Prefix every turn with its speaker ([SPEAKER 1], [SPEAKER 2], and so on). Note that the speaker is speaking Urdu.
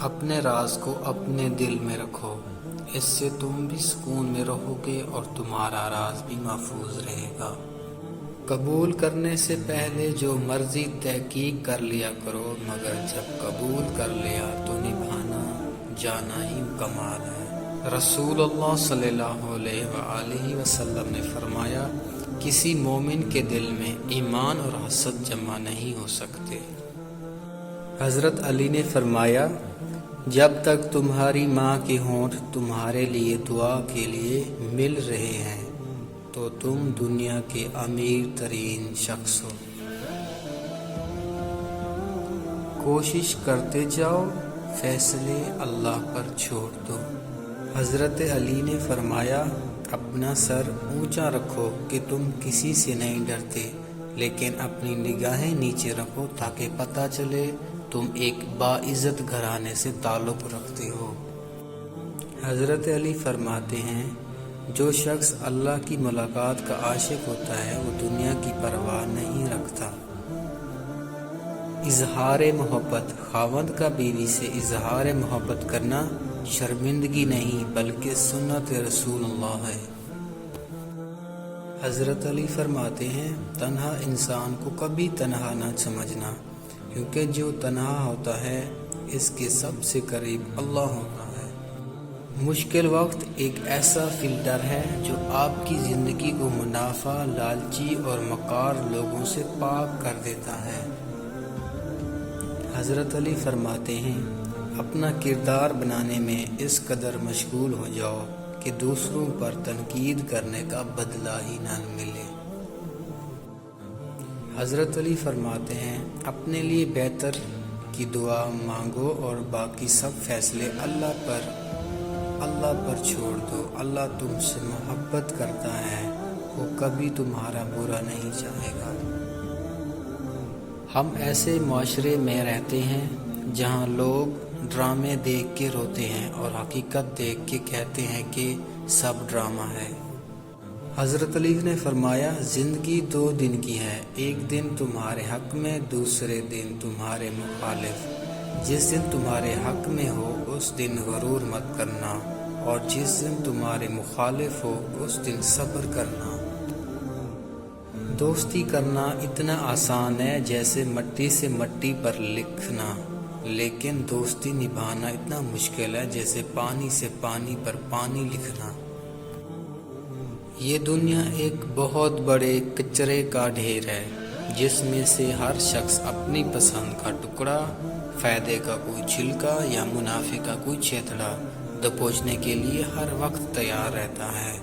[SPEAKER 1] اپنے راز کو اپنے دل میں رکھو، اس سے تم بھی سکون میں رہو گے اور تمہارا راز بھی محفوظ رہے گا۔ قبول کرنے سے پہلے جو مرضی تحقیق کر لیا کرو، مگر جب قبول کر لیا تو نبھانا جانا ہی کمال ہے۔ رسول اللہ صلی اللہ علیہ وآلہ وسلم نے فرمایا، کسی مومن کے دل میں ایمان اور حسد جمع نہیں ہو سکتے۔ حضرت علی نے فرمایا، جب تک تمہاری ماں کے ہونٹ تمہارے لیے دعا کے لیے مل رہے ہیں تو تم دنیا کے امیر ترین شخص ہو۔ کوشش کرتے جاؤ، فیصلے اللہ پر چھوڑ دو۔ حضرت علی نے فرمایا، اپنا سر اونچا رکھو کہ تم کسی سے نہیں ڈرتے، لیکن اپنی نگاہیں نیچے رکھو تاکہ پتہ چلے تم ایک باعزت گھرانے سے تعلق رکھتے ہو۔ حضرت علی فرماتے ہیں، جو شخص اللہ کی ملاقات کا عاشق ہوتا ہے وہ دنیا کی پرواہ نہیں رکھتا۔ اظہار محبت، خاوند کا بیوی سے اظہار محبت کرنا شرمندگی نہیں بلکہ سنت رسول اللہ ہے۔ حضرت علی فرماتے ہیں، تنہا انسان کو کبھی تنہا نہ سمجھنا، کیونکہ جو تنہا ہوتا ہے اس کے سب سے قریب اللہ ہوتا ہے۔ مشکل وقت ایک ایسا فلٹر ہے جو آپ کی زندگی کو منافع، لالچی اور مکار لوگوں سے پاک کر دیتا ہے۔ حضرت علی فرماتے ہیں، اپنا کردار بنانے میں اس قدر مشغول ہو جاؤ کہ دوسروں پر تنقید کرنے کا بدلہ ہی نہ ملے۔ حضرت علی فرماتے ہیں، اپنے لیے بہتر کی دعا مانگو اور باقی سب فیصلے اللہ پر چھوڑ دو۔ اللہ تم سے محبت کرتا ہے، وہ کبھی تمہارا برا نہیں چاہے گا۔ ہم ایسے معاشرے میں رہتے ہیں جہاں لوگ ڈرامے دیکھ کے روتے ہیں اور حقیقت دیکھ کے کہتے ہیں کہ سب ڈرامہ ہے۔ حضرت علی نے فرمایا، زندگی 2 دن کی ہے، ایک دن تمہارے حق میں، دوسرے دن تمہارے مخالف۔ جس دن تمہارے حق میں ہو اس دن غرور مت کرنا، اور جس دن تمہارے مخالف ہو اس دن صبر کرنا۔ دوستی کرنا اتنا آسان ہے جیسے مٹی سے مٹی پر لکھنا، لیکن دوستی نبھانا اتنا مشکل ہے جیسے پانی سے پانی پر پانی لکھنا۔ یہ دنیا ایک بہت بڑے کچرے کا ڈھیر ہے جس میں سے ہر شخص اپنی پسند کا ٹکڑا، فائدے کا کوئی چھلکا یا منافع کا کوئی چھیتڑا دبوچنے کے لیے ہر وقت تیار رہتا ہے۔